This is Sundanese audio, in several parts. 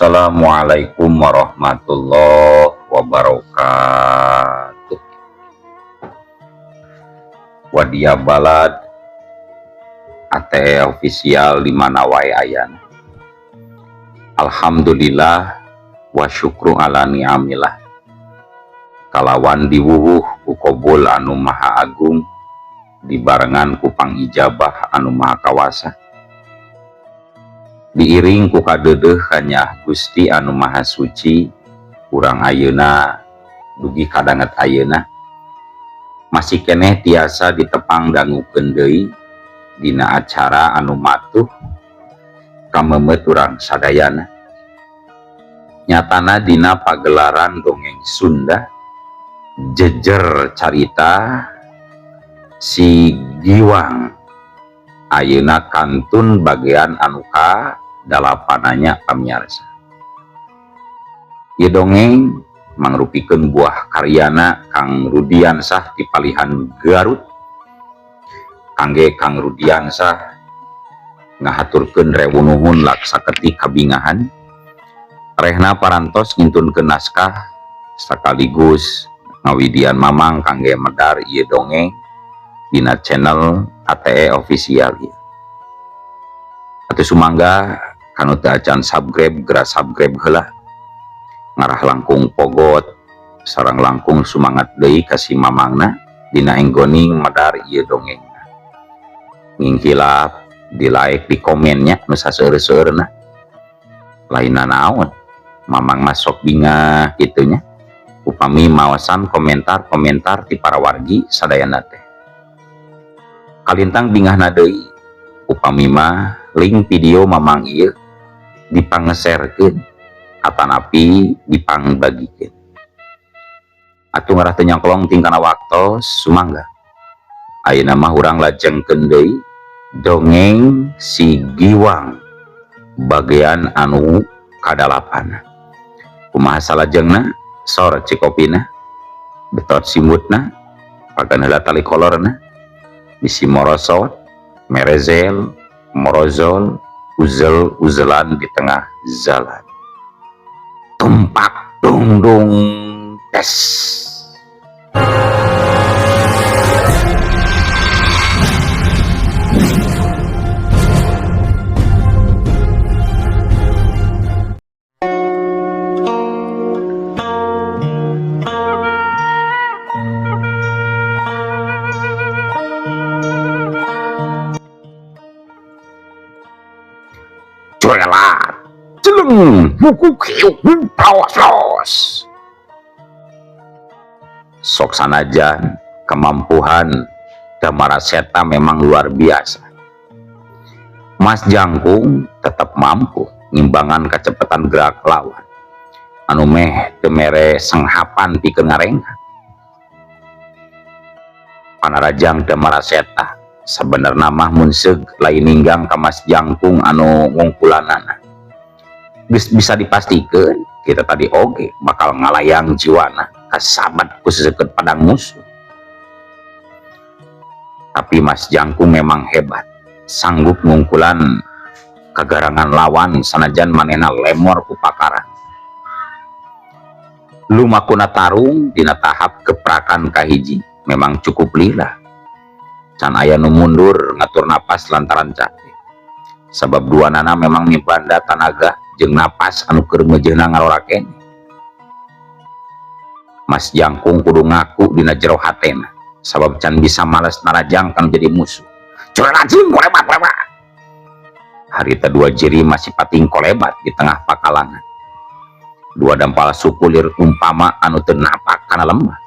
Assalamualaikum warahmatullahi wabarakatuh. Wadia balad ate official di mana wae ayana. Alhamdulillah wa syukru ala ni'amillah. Kalawan diwuwuh ku qobul anu maha agung, dibarengan ku pangijabah anu maha kawasa. Diiring ku kadeudeuh hanya Gusti anu maha suci, urang ayeuna dugi kadanget ayeuna masih keneh tiasa ditepang dangukeun deui dina acara anu matuh kamemet urang sadayana. Nyatana dina pagelaran dongeng Sunda jejer carita si Giwang ayeuna kantun bagian anu dalapananya pamiarsa. Ieu dongeng mangrupikeun buah karyana Kang Rudiansah ti Palihan Garut. Kangge Kang Rudiansah ngahaturkeun rewu nuhun laksaketi kabingahan. Rehna parantos ngintunkeun naskah sekaligus ngawidian mamang kangge medar ieu dongeng dina channel ATE official ieu. Atuh sumangga kanu teu acan subscribe geura subscribe heula. Ngarah langkung pogot sareng langkung sumangat deui ka si mamangna dina enggoning medar ieu dongeng. Nging hilap di like di komennya nu saseueur-seueurna. Lainna naon? Mamang mah sok bingah kitu nya. Upami maosan komentar-komentar ti para wargi sadayana teh. Kalintang bingahna deui upami mah link video mamang ieu dipangshare-keun atanapi dipangbagikeun. Atuh ngarah teu nyongklong ting kana waktos sumangga. Ayeuna mah urang lajengkeun deui dongeng si Giwang bagian anu kadalapan. Kumaha salajengna? Sor cikopina, betot simutna, pagan heula tali kolorna, bisi morosot, merezel, morozol, uzel-uzelan di tengah jalan. Tumpak dung dung tes. Curelat, celeng, buku kiuk, prawasos. Sok sanajan kemampuan Damaraseta memang luar biasa. Mas Jangkung tetap mampu ngimbangan kecepatan gerak lawan. Anu meh teu mere senghapan pikeun ngarengan. Panarajang Damaraseta sebenarnya mah mun seug lain ninggang ka Mas Jangkung anu ngungkulanana. Geus bisa dipastikeun kita tadi oge bakal ngalayang jiwana kasabat ku seseukeut padang musuh. Tapi Mas Jangkung memang hebat, sanggup ngungkulan kagarangan lawan sanajan manehna lemor ku pakaran. Lumakuna tarung dina tahap geprakan kahiji memang cukup lila. Can aya nu mundur ngatur napas lantaran capek. Sabab duanana memang mibanda tanaga jeung napas anu keur meujeuhna ngarora keneh. Mas Jangkung kudu ngaku dina jero hatena sabab can bisa males narajang kanu jadi musuh. Curelajing kolebat lebat. Harita dua jeri masih pating kolebat di tengah pakalangan. Dua dampal suku lir umpama anu teu napak kana lemah.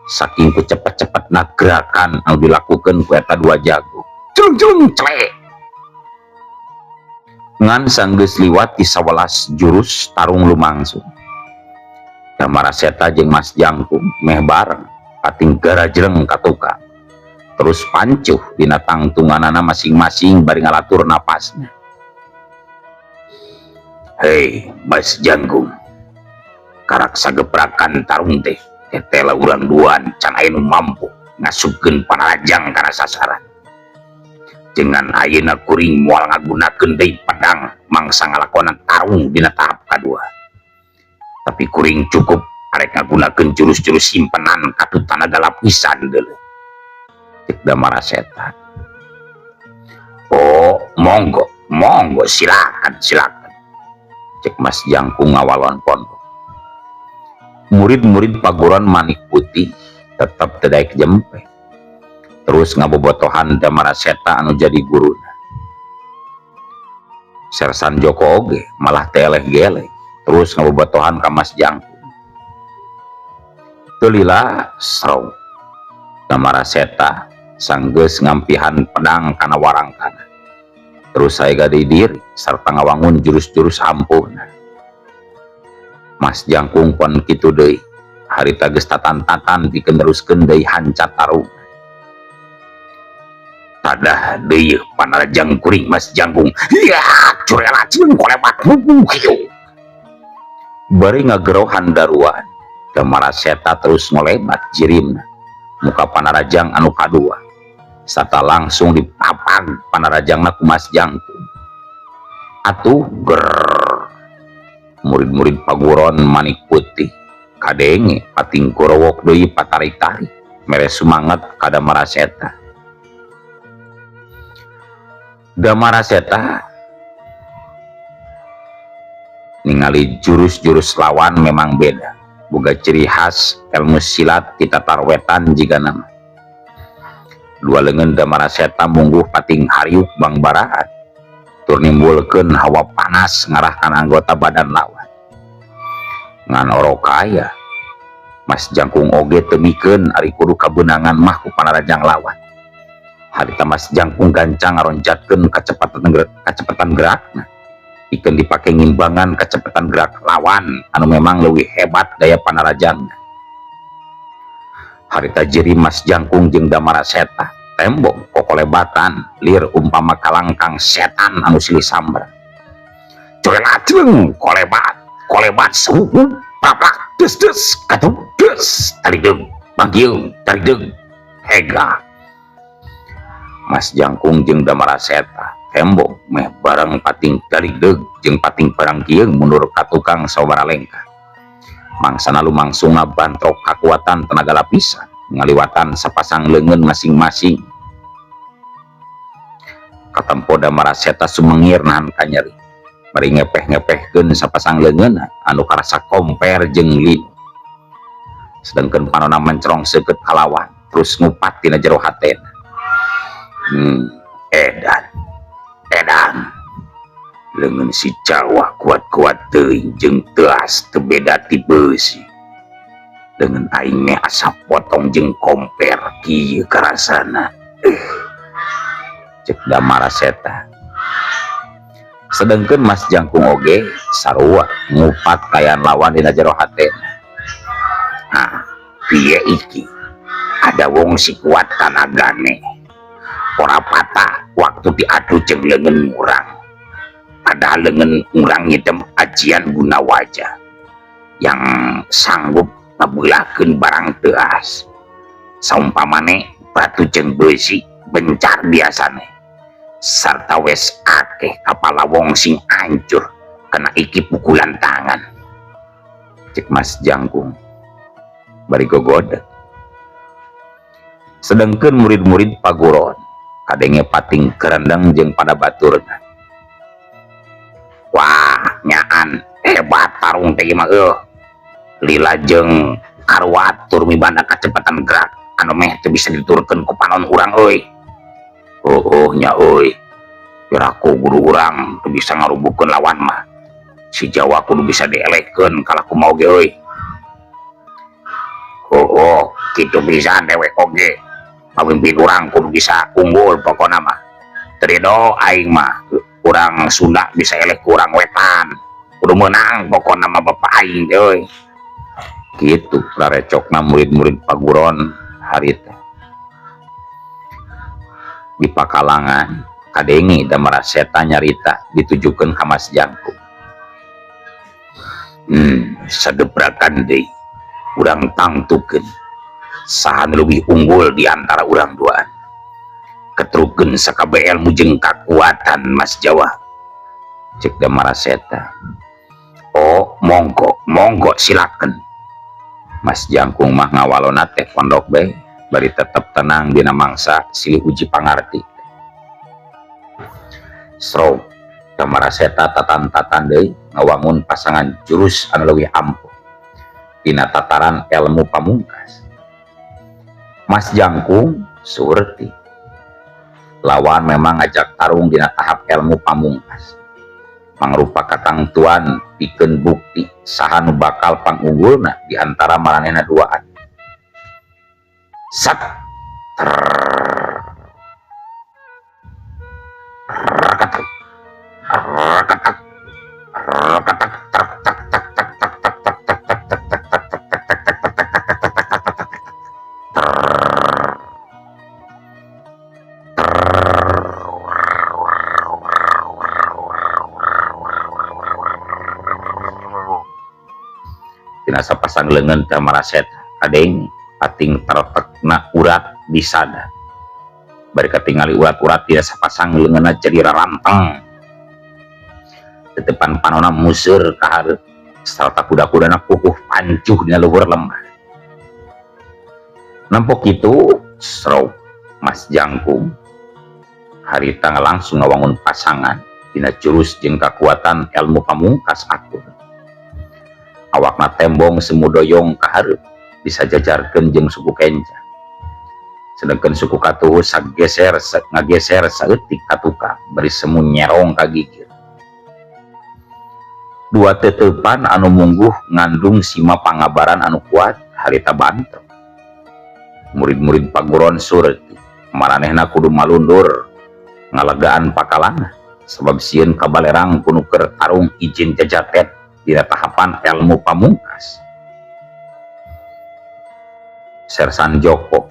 Saking ku cepet-cepetna gerakan anu dilakukeun ku eta dua jago. Cung-cung celek. Ngan sanggeus liwat di 11 jurus tarung lumangsung. Damaraseta jeung Mas Jangkung meh bareng pating garajreng ka tukang. Terus pancuh dina tangtunganana masing-masing bari ngalatur napasna. Hei Mas Jangkung, karak sageprakan tarung teh tetela urang duaan can aya nu mampu ngasupkeun panarajang kana sasaran. dengan ayeuna kuring moal ngagunakeun deui pedang mangsa ngalakonan tarung dina tahap kadua. Tapi kuring cukup arek ngagunakeun jurus-jurus simpenan katu tanaga lapisan deuleu. Cek Damaraseta. Oh, monggo, monggo, silakan, silakan. Cek Mas Jangkung ngawalon pondok. Murid-murid paguron Manik Putih tetap tedaik jempe. Terus ngabobotohan Damaraseta anu jadi guruna. Sersan Joko oge malah teleh-geleh terus ngabobotohan ka Mas Jangkung. Teu lila sraw Damaraseta sanggeus ngampihan pedang kana warangkana. Terus saya gadi diri sarta ngawangun jurus-jurus ampun. Mas Jangkung pon kitu deui, harita geus tatan-tatan pikeun teruskeun deui hancat tarung. Tadah deui panarajang kuring Mas Jangkung. Ya, curela cieun kolebat kieu. Bari ngagerohan daruan, Damaraseta terus ngolebat jirimna muka panarajang anu kadua. Sarta langsung dipapag panarajangna ku Mas Jangkung. Atuh ger murid-murid paguron Manik Putih kadenge pating korowok deui patarik-tarik mere sumanget ka Damaraseta. Damaraseta ningali jurus-jurus lawan memang beda, boga ciri khas ilmu silat ti tatarwetan jiga nama. Dua leungeun Damaraseta mungguh pating hariuk bang barahat tur nimbulkeun hawa panas ngarahkan anggota badan lawan. Ngan orokaya Mas Jangkung oge teu mikeun ari kudu kabeunangan mah ku panarajang lawan. Harita Mas Jangkung gancang ngaroncatkeun kacepatan gerakna pikeun dipake ngimbangan kacepatan gerak lawan anu memang leuwih hebat daya panarajangna. Harita jeri Mas Jangkung jeung Damaraseta tembok kokolebatan lir umpama kalangkang setan anu silih sambar. Coelaceng kolebat suhu paplak des katup des tarideg bangkieu tarideg hega. Mas Jangkung jeung Damaraseta tembok meh bareng pating tarideg jeung pating parangkieung mundur ka tukang sababaraha lengkah. Mangsana lumangsungna bantrok kakuatan tenaga lapisan ngaliwatan sapasang leungeun masing-masing. Katempo Damaraseta sumengir nahan kanyeri bari ngepeh-ngepehkeun sapasang leungeun anu karasa komper jeung linu. Sedengkeun panonna mencerong seukeut kalawan terus ngupat tina jero hatena. Edan leungeun si Jawa kuat-kuat teuing jeung teas teu beda ti beusi. Dengan aing meh asa potong jeung komper kieu karasana. Cek Damaraseta. Sedengkeun Mas Jangkung oge sarua ngupat kayan lawan dina jero hatena. Nah, piye iki? Ada wong si kuat tanagane. Ora patah waktu diadu jeung leungeun urang. Padahal leungeun urang ngidem ajian guna wajah yang sanggup ngabeulakeun barang teas. Saumpamane batu jeung beusi bencar biasane. Sarta wes akeh kapala wong sing hancur kena iki pukulan tangan. Cek Mas Jangkung bari gogodeg. Sedengkeun murid-murid paguron kadenge pating kerendeng jeung pada baturna. Wah, nyaan hebat tarung teh mah lila jeung karwat tur mibanda kacepatan gerak anu meh teu bisa diturunkeun ku panon urang euy. Nya euy, piraku guru urang teu bisa ngarubukeun lawan mah. Si Jawa kudu bisa dielehkeun kalaku mau ge euy. Kitu bisa dewek oge. Pamimpin urang kudu bisa unggul pokona mah. Terido aing mah urang Sunda bisa eleh ku urang wetan. Kudu menang pokona mah bapak aing euy. Gitu rarecokna murid-murid paguron harita. Di pakalangan kadenge Damaraseta nyarita ditujukeun ka Mas Jangkung. Sagebrakan deui urang tangtukeun saha leuwih unggul di antara urang duaan. nyagetrukeun sakabeh ilmu jeung kakuatan Mas Jawa, cek Damaraseta. Oh monggo monggo silakan. Mas Jangkung mah ngawalona teh pondok bae bari tetep tenang dina mangsa silih uji pangarti. Sro Damaraseta tatan-tatan deui ngawangun pasangan jurus anu leuwih ampuh dina tataran ilmu pamungkas. Mas Jangkung surti lawan memang ngajak tarung dina tahap ilmu pamungkas, mangrupa kakang tuan pikeun bukti saha nu bakal pangunggulna di antara maranehna duaan. Sat rakatak rakatak rakatak tak tak tak tak tak tak tak tak tak tak tinasa pasang leungeun Damaraseta kadeng pating tertekna urat disada bari katingali urat-urat tinasa pasang leungeunna jadi raranteng tetepan panona museur ka hareup sarta kuda-kudana pupuh pancuh dina luhur lembah. Nampok kitu Sro Mas Jangkung harita langsung ngawangun pasangan dina jurus jeung kakuatan ilmu pamungkas akur. Awakna tembong semu doyong ka hareup disajajarkeun jeung suku Kenca, sedangkan suku Katuhu ngageser saeutik ka tukang bari semu nyerong ka gigir. Dua teteupan anu mungguh ngandung sima pangabaran anu kuat harita banter. Murid-murid paguron surti maranehna kudu malundur ngalegaan pakalana sabab sieun kabalerang kudu keur tarung izin jajatet dina tahapan ilmu pamungkas. Sersan Joko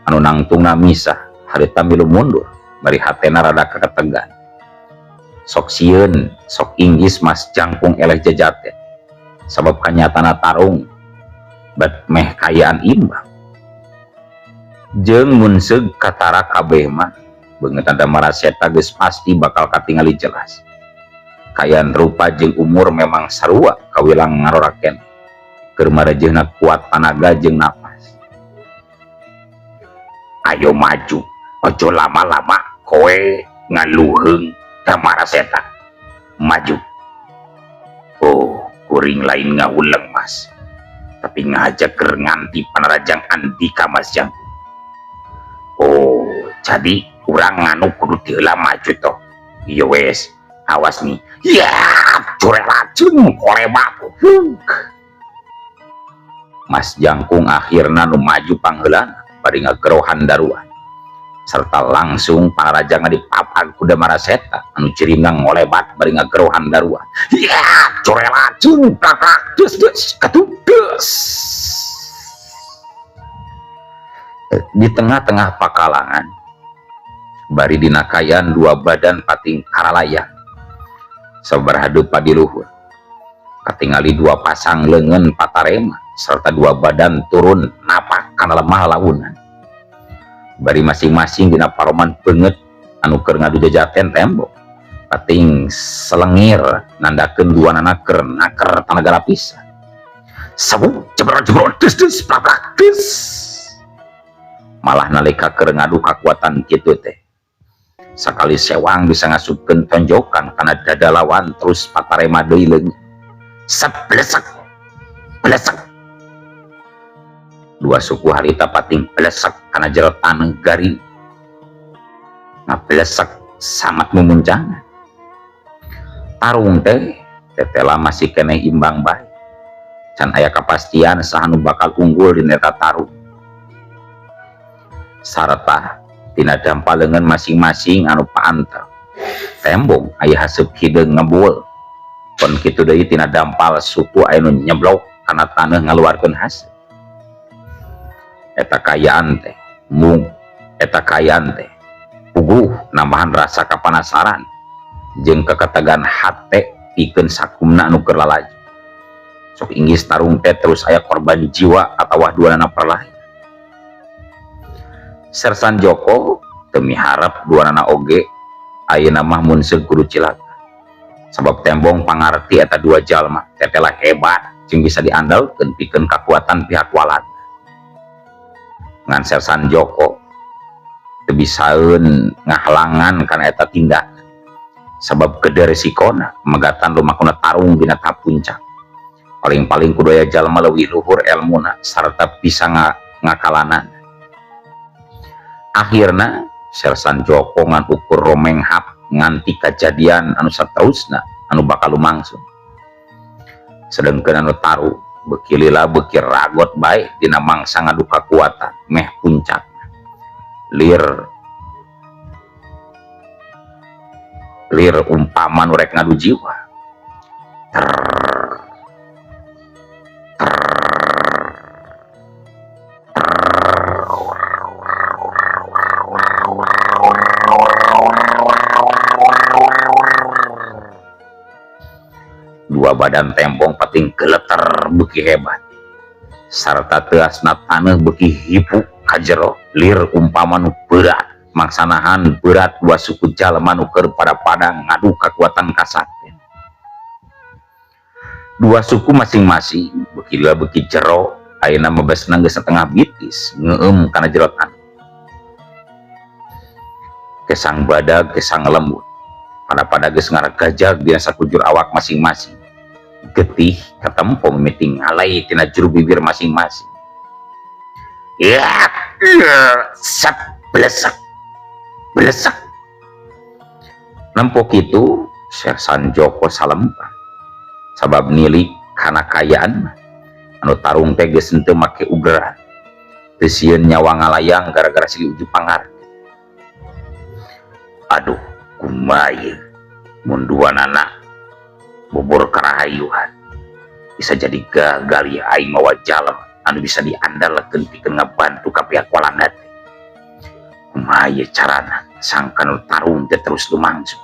anu nangtungna misah harita milu mundur bari hatena rada kaketegan. Sok sieun sok inggis Mas Jangkung eleh jajatet sabab kanyatana tarung bet meh kayaan imbang. Jeung mun seug katara kabeh mah beungeut Damaraseta geus pasti bakal katingali jelas. Kayaan rupa jeung umur memang sarua kawilang ngaroraken keur marejehna kuat panaga jeung napas. Ayo maju, ojo lama-lama kowe ngaluheung Damaraseta, maju. Oh kuring lain ngawuleng Mas, tapi ngajak keur nganti panarajang Andika Mas Jangkung. Oh jadi urang nganu kudu diheula maju toh. Iya wes awas nih ya curel racun kolebat. Mas Jangkung akhirna nu maju pangheulana bari ngagerohan daruan serta langsung panarajang dipapag ku Damaraseta anu cirimna ngolebat bari ngagerohan daruan. Ya curel racun kakak dus katudes. Di tengah-tengah pakalangan bari dinakayan dua badan pating karalayang sabarhadeup padi luhur katingali dua pasang leungeun patarema serta dua badan turun napak kana lemah launan bari masing-masing dina paroman beungeut anu keur ngadu jajaten tembok pating selengir nandakeun duanana keur naker tanaga lapisan sabuk jebrot-jebrot des plak des. Malah nalika keur ngadu kakuatan kitu teh sakali sewang bisa ngasupkeun tonjokan kana dada lawan terus patarema deui leungit sablesek blesek. Dua suku harita pating blesek kana jero taneuh garing ngablesek samat mumuncangan. Tarung teh tetela masih keneh imbang bae can aya kapastian saha nu bakal unggul di eta tarung sarta tina dampaleungeun masing-masing anu paantel tembong aya haseup hideung ngebuul pon kitu deui tina dampal suku aya nu nyeblok kana taneuh ngaluarkeun haseup. Eta kayaan teh puguh nambahan rasa kapanasaran jeung keketegan hate pikeun sakumna anu keur lalaju sok inggis tarung teh terus aya korban jiwa atawa duanana perlahan. Sersan Joko demi harap dua anak oge ayeuna mah mun seug kudu cilaka sabab tembong pangarti eta dua jalma tetela hebat jeung bisa diandalkeun pikeun kakuatan pihak walad ngan Sersan Joko teu bisaeun ngahalangan kana eta tindak sabab gede resikona megatan lumakuna tarung dina tahap puncak paling-paling kudu aya jalma leuwih luhur elmuna sarta bisa ngakalanan. Akhirna Sersan Joko ngan ukur romenghap nganti kejadian anu saterusna anu bakal lumangsung sedengkeun anu taru beuki lila beuki ragot bae dina mangsa ngadu kakuatan meh puncak lir umpama nu rek ngadu jiwa dua badan tembong pating geleter beuki hebat sarta teasna taneuh beuki hipu ka jero lir umpama nu berat maksanahan berat dua suku jalma nu keur pada ngadu kakuatan kasakti dua suku masing-masing beuki lila beuki jero ayeuna mebesna geus setengah bitis ngeueum kana jero taneuh kesang badag kesang lembut pada geus ngaragajag dina sakujur awak masing-masing getih katempo mimiting ngalai tina juru bibir masing-masing ya sep blesak nempok itu Sersan Joko salempa sabab nilik kana kayaan anu tarung teh geus henteu make ugeran teu sieun nyawa ngalayang gara-gara silih uju pangar aduh kumaha mun duanana bobor karahayuhan bisa jadi gagal ya aing mawa jalem anu bisa diandalkeun pikeun ngabantu ka pihak walanda teh kumaha carana sangkan tarung teh terus lumangsung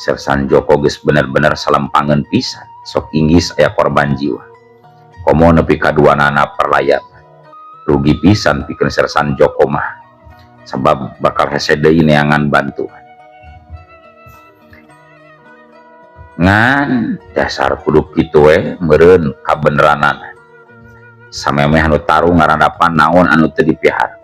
Sersan Joko geus bener-bener salempangeun pisan sok inggis aya korban jiwa komo nepi ka duanana perlayapan rugi pisan pikeun Sersan Joko mah sabab bakal hese deui neangan bantuan ngan dasar kudu kitu we meureun kabeneranana samemeh anu tarung ngarandapan naon anu teu dipihara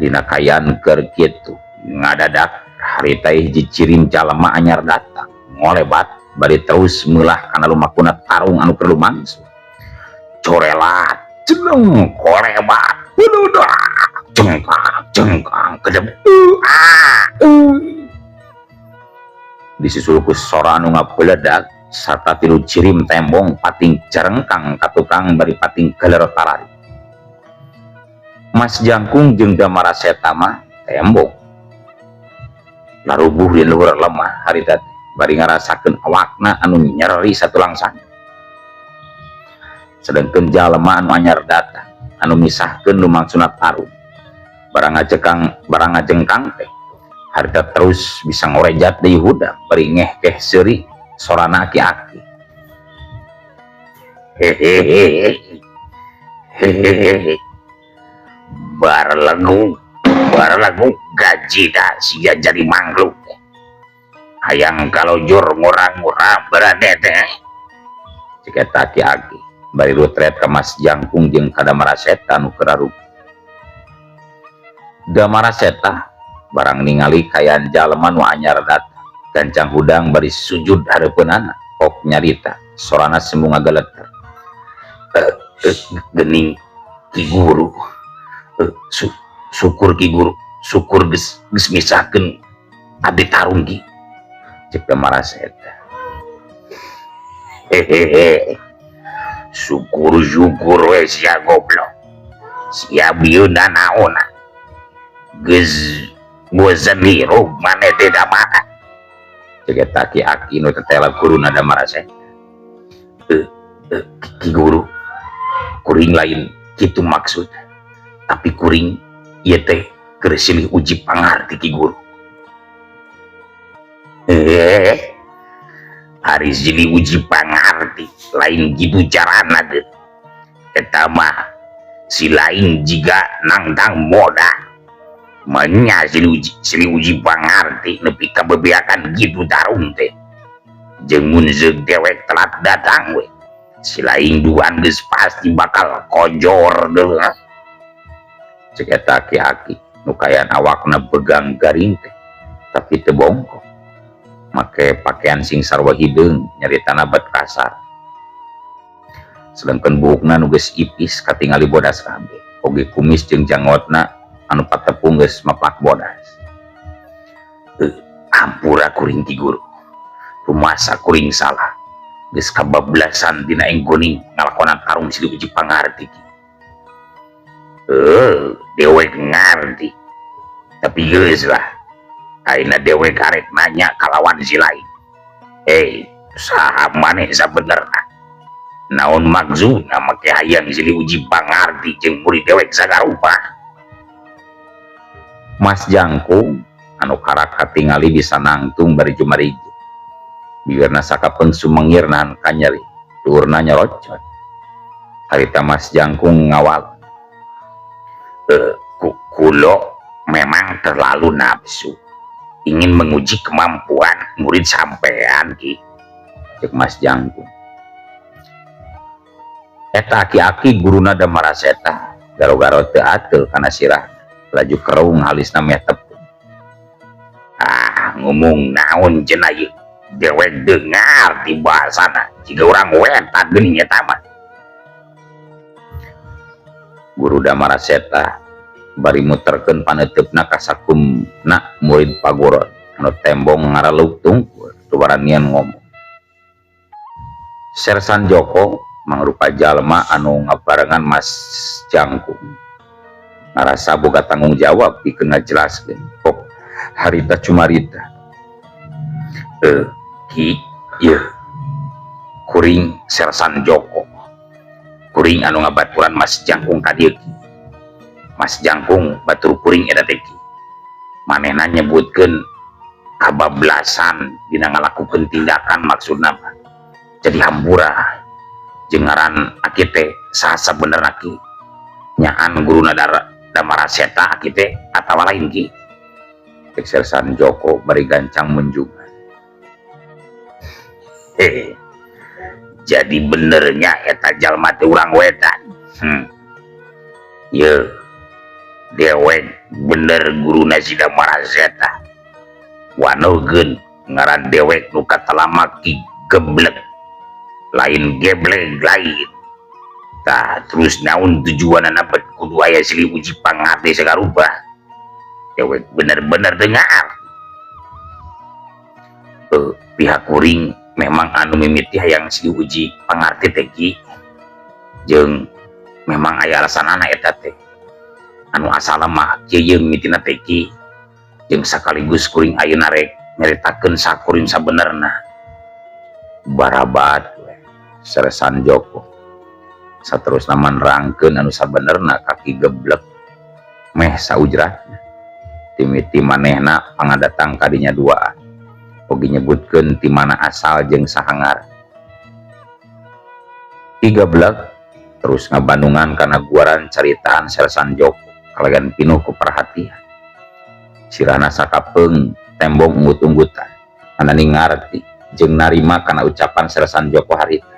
dina kayaan keur kitu ngadadak harita hiji cirim jalma anyar datang ngolebat bari terus meulah kana lumakuna tarung anu keur lumangsung corelat ceneng kolebat bududak cengkang kedep disusul ku sora anu ngapeuledak sarta tilu cirim tembong pating cerengkang ka tukang bari pating kelero talari Mas Jangkung jeung Damaraseta mah tembong larubuh di luhur lemah harita teh bari ngarasakeun awakna anu nyeri satulang sana sedengkeun jalma anu anyar datang anu misahkeun lumangsuna tarung barang ngajengkang teh harita terus bisa ngorejat deui huda bari ngeh keh seuri sorana aki-aki hehehe bar lagu gaji dah sia jadi mangluk hayang kalau jur ngurang-ngurang berade teh cek eta aki-aki bari rutret ka Mas Jangkung jeung ka Damaraseta nu keur Damaraseta barang ningali kayaan jalma nu anyar datang gancang hudang bari sujud hareupeunana ok nyarita sorana sembung ngageleter gening Ki Guru syukur Ki Guru syukur geus misahkeun abdi tarung Ki cek Damaraseta hehehe syukur we sia goblok sia bieuna naonna geus bosan hirup maneh teh da mana cek eta aki-aki nu tetela guruna Damaraseta Ki Guru kuring lain kitu maksud tapi kuring ieu teh keur silih uji pangarti Ki Guru hari silih uji pangarti lain gitu carana teh eta mah si lain jiga nangdang moda menya silih uji pangarti nepi ka bebeakan gitu tarung teh jeung mun zeug dewek telat datang we si laing duaan geus pasti bakal kojor deuleu cek eta aki-aki nu kayan awakna begang garing teh tapi teu bongkok make pakaian sing sarua hideung nyaritana bet kasar sedangkeun buukna nu geus ipis katingali bodas kabeh oge kumis jeung janggotna anu patepung geus maplak bodas. Ampura kuring Ki Guru. Rumasa kuring salah. Geus kabablasan dina enggoning ngalakonan tarung silih uji pangarti ki. Dewek ngarti. Tapi geus lah. Ayeuna dewek karek nanya kalawan si lain. Saha maneh sabenerna? Naon maksudna make hayang silih uji pangarti jeung murid dewek sagarupa? Mas Jangkung anu karak katingali bisa nangtung bari jumarigi biarna sakapeung sumengir nahan kanyeri luhurna nyorocot harita Mas Jangkung ngawal kulo memang terlalu nafsu ingin menguji kemampuan murid sampean Ki cek Mas Jangkung eta aki-aki guruna Damaraseta garo-garo teu ateul kana sirah laju kerung halisna meh tepung ngomong naon cenah ieu dewek dengar di bahasana jika orang wetat geuning eta mah Guru Damaraseta bari muterkeun paneutupna ka sakumna murid paguron anu tembong ngareluk tungkur tubaranian ngomong Sersan Joko mangrupa jalma anu ngabarengan Mas Jangkung ngarasa boga tanggung jawab pikeun ngajelaskeun kok harita cumarita Ki ieu kuring Sersan Joko kuring anu ngabaturan Mas Jangkung ka dieu Ki Mas Jangkung batur kuring eta teh Ki manehna nyebutkeun kabablasan dina ngalakukeun tindakan maksudna jadi hambura jeung ngaran aki teh saha sabenerna Ki nyaan guruna Damaraseta aki teh atawa lain Ki Sersan Joko bari gancang menjungan jadi benernya eta jalma teh urang wedan ye dewek bener guruna si Damaraseta wanogeun ngaran dewek nu katalama Ki Geblek lain geblek lain tah terus naon tujuanna bet kudu aya silih uji pangarti sagarupa dewek bener-bener dengar pihak kuring memang anu mimiti hayang silih uji pangarti teh Ki jeung memang aya alasanana eta teh anu asal mah kieu mimitina teh Ki jeung sakaligus kuring ayeuna rek nyaritakeun sakuring sabenerna barabat Sersan Joko saterusna menerangkeun anu sabenerna ka Ki Geblek meh saujratna timiti manehna pangadatang kadinya duaan oge nyebutkeun ti mana asal jeung sahangar Ki Geblek terus ngabandungan kana guaran caritaan Sersan Joko kalagan pinuh ku perhatian sirahna sakapeung tembong unggut-unggutan anani ngarti jeung narima kana ucapan Sersan Joko harita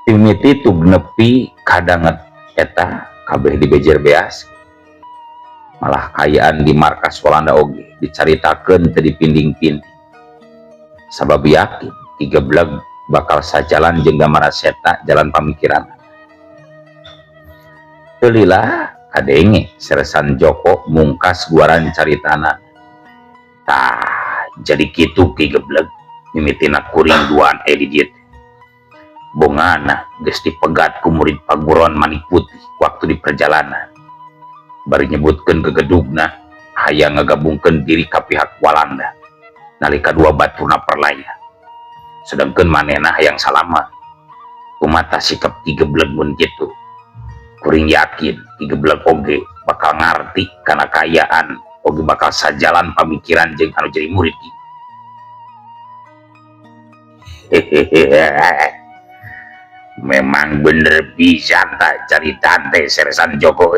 timiti tug nepi kadanget eta kabeh dibejer beas malah kayaan di markas Walanda oge dicaritakeun teu dipinding-pinding sabab yakin Ki Geblek bakal sajalan jeung Damaraseta jalan pamikiran teu lila kadenge Sersan Joko mungkas guaran caritana tah jadi kitu Ki Geblek mimitina kuring duaan di dieu bongana geus dipegat ku murid paguron Manik Putih waktu di perjalanan bari nyebutkeun gegedugna hayang ngagabungkeun diri ka pihak Walanda nalika dua baturna perlaya sedangkeun manehna hayang salama kumata sikap Ki Geblek mun kitu kuring yakin Ki Geblek oge bakal ngarti kana kayaan oge bakal sajalan pamikiran jeung anu jadi murid Ki memang bener pisan tak caritaan teh Sersan Joko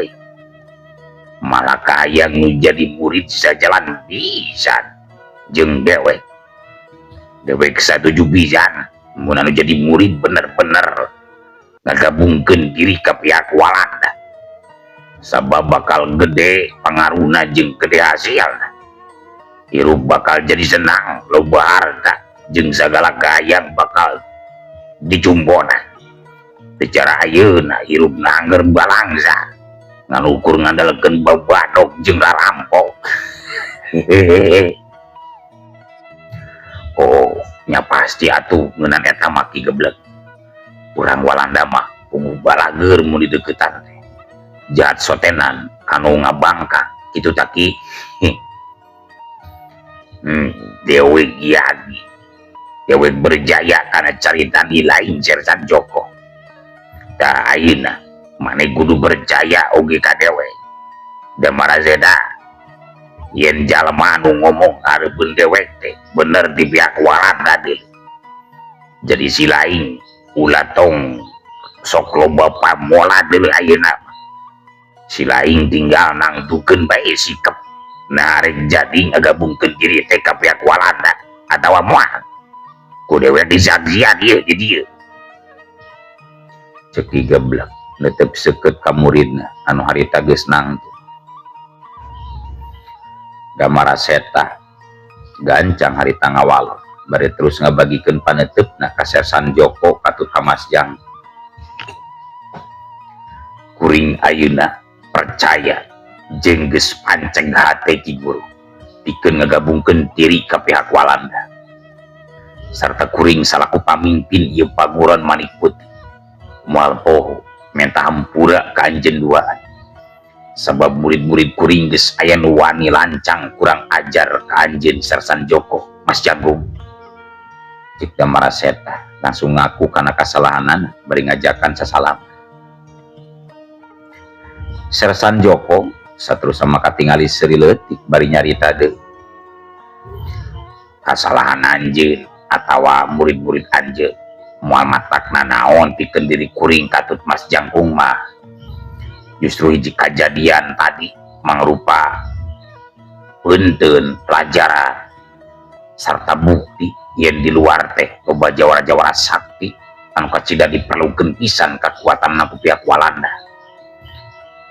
malah kayang nu jadi murid sajalan pisan jeung dewek satuju pisan mun anu jadi murid bener-bener ngagabungkeun diri ka pihak Walanda sabab bakal gede pangaruhna jeung gede hasilna hirup bakal jadi senang loba harta jeung sagala gayang bakal dicumpona secara ayeuna hirupna angger balangsa ngan ukur ngandalkeun babadog jeung rarampok oh nya pasti atuh ngeunaan eta maki geblek urang Walanda mah kudu balager mun di deukeutan teh jahat sotenan anu ngabangka kitu taki Dewi Giagi Dewi berjaya karena carita lain Sersan Joko da ayeuna maneh kudu berjaya oge ka dewe da marazeda yen jalma anu ngomong hareupeun dewek teh bener di pihak Walanda deh jadi si lain ulah tong sok loba pamola deuleu ayeuna si lain tinggal nangtukeun bae sikap nah rek jadi ngagabungkeun diri teh ka pihak Walanda atawa moal ku dewek disaksian ieu di dieu cek geblek netep seukeut ka muridna anu harita geus nangtu Damaraseta gancang harita ngawal bari terus ngabagikeun paneutupna ka Sersan Joko katut Hamasjang kuring ayeuna percaya jeung geus panceng hate Ki Guru pikeun ngagabungkeun diri ka pihak Walanda sarta kuring salaku pamimpin ieu paguron Manik Putih moal poho minta hampura ka anjeun duaan sabab murid-murid kuring geus aya nu wani lancang kurang ajar ka anjeun Sersan Joko Mas Jagung cik Damaraseta langsung ngaku kana kasalahanan bari ngajakan sasalam Sersan Joko saterus sama katingali seuri leutik bari nyarita deui kasalahan anjeun atawa murid-murid anjeun moal matakna naon pikeun diri kuring katut Mas Jangkung mah justru hiji kejadian tadi mangrupa punten pelajaran sarta bukti yen di luar teh loba jawara-jawara sakti anu kacida diperlukeun pisan kekuatan ku pihak Walanda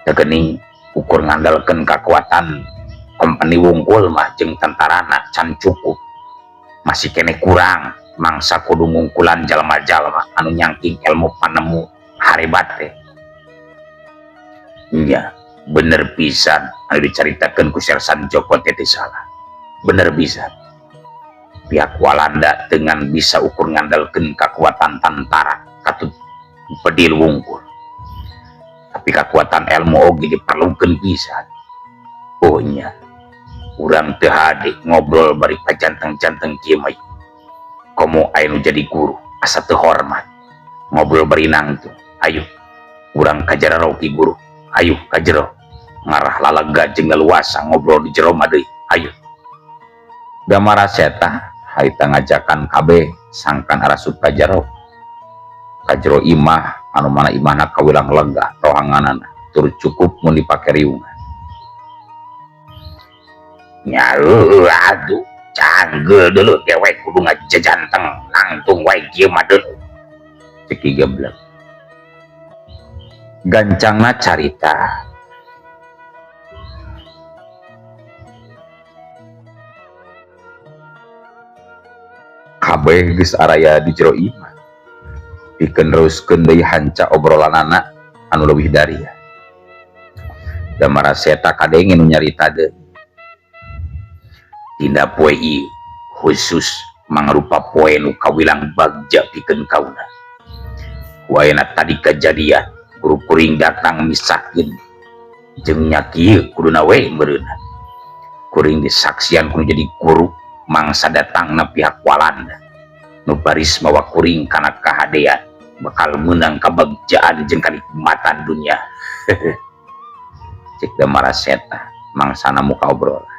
teu geuning ukur ngandalkeun kekuatan kompeni wungkul mah jeung tentarana can cukup masih kene kurang mangsa kudu ngungkulan jalma-jalma anu nyangking ilmu panemu harebat teh nya bener pisan anu dicaritakeun ku Sersan Joko teh salah bener pisan pihak Walanda dengan bisa ukur ngandalkeun kekuatan tentara katut pedil wungkul tapi kekuatan ilmu oge diperlukeun pisan oh nya urang teu hade ngobrol bari pajanteng-janteng kieu mah komo aya nu jadi guru asa teu hormat ngobrol bari nangtung ayo urang ka jero Ki Guru ayo ka jero ngarah lalaga jeung leluasa ngobrol di jero mah deui ayo Damaraseta harita ngajakan kabeh sangkan arasup ka jero imah anu mana imahna kawilang lega rohanganana tur cukup mun dipake riungan nya aduh canggel dulu dewek kudu ngajajanteng nangtung wae kieu mah deuleu cek geblek gancangna carita kabeh geus araya di jero imah pikeun teruskeun deui hanca obrolanana anu leuwih dari ya Damaraseta kadenge nu nyarita deui tina poe ieu khusus mangrupa poe nu kawilang bagja pikeun kaula waena tadi kejadian guru kuring datang misahkeun jeung nya kieu kuduna we meureunna kuring disaksian kudu jadi guru mangsa datangna pihak Walanda nu baris mawa kuring kana kahadean bakal meunang kabagjaan jeung kanikmatan dunia cek Damaraseta mangsana muka obrolan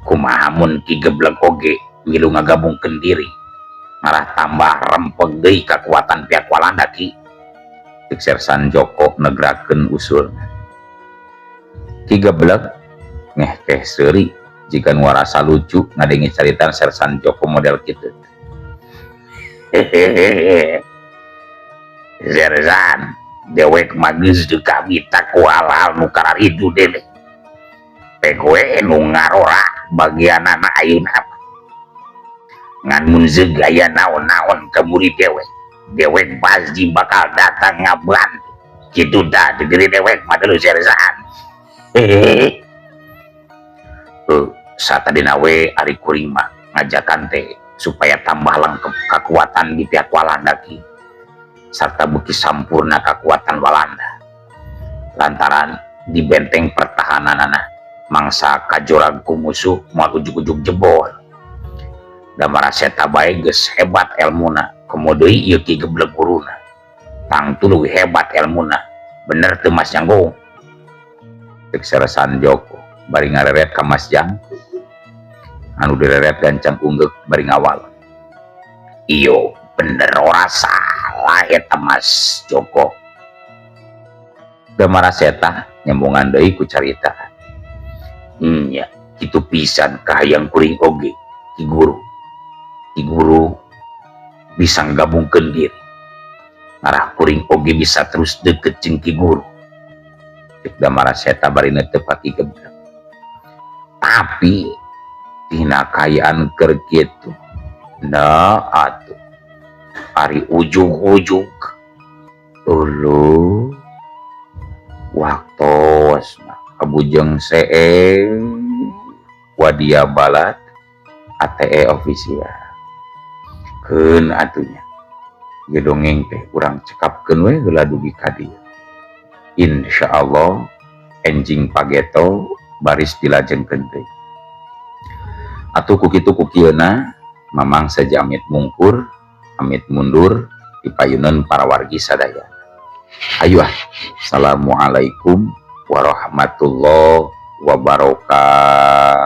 kumaha mun Ki Geblek oge milu ngagabungkeun diri malah tambah rempeg deui kekuatan pihak Walanda Ki cek Sersan Joko negrakeun usulna Ki Geblek ngeh teh seuri jika nuarasa lucu ngadengi caritan Sersan Joko model gitu. Hehehe, Sersan dewek magis juga mita kualal nu kararidu dele teh kowe nu ngarora bagian anak ayeuna ngan mun gaya naon-naon ke murid dewek pasti bakal datang ngabantu gitu dah degeri dewek mah dulu Sersan. Hehehe, saat tadi nawe ari kuring mah ngajakan teh supaya tambah lengkap kekuatan di pihak Walanda ki serta bukti sampurna kekuatan Walanda lantaran di benteng pertahanan mangsa kajorag ku musuh mau ujuk-ujuk jebol da maraseta bae geus hebat elmuna komodo ieu Ki Geblek guruna tang tuluy hebat elmuna bener teu Mas Janggo. Cek Sersan Joko bari ngareret ka Mas Jang anu direret gancang unggek bari ngawal. Iyo bener ora salah eta Mas Joko. Da maraseta nyambungan deui ku carita. Nya kitu pisan kahayang kuring oge Ki Guru. Ki Guru bisa gabungkeun diri. Ngarah kuring oge bisa terus deket jeung Ki Guru. Cek da maraseta bari netep Ki Geblek. Tapi tina kayaan keur kitu nah atuh ari ujug-ujug ulu waktos kabujeng wadia balat ATE official keun atunya ge dongeng teh urang cekapkeun we heula dugi ka dieu insyaallah enjing pageto baris dilajengkeun teh. Atuh kukitu kukieuna mamang saja amit mungkur amit mundur dipayuneun para wargi sadaya. Ayo assalamualaikum warahmatullahi wabarakatuh.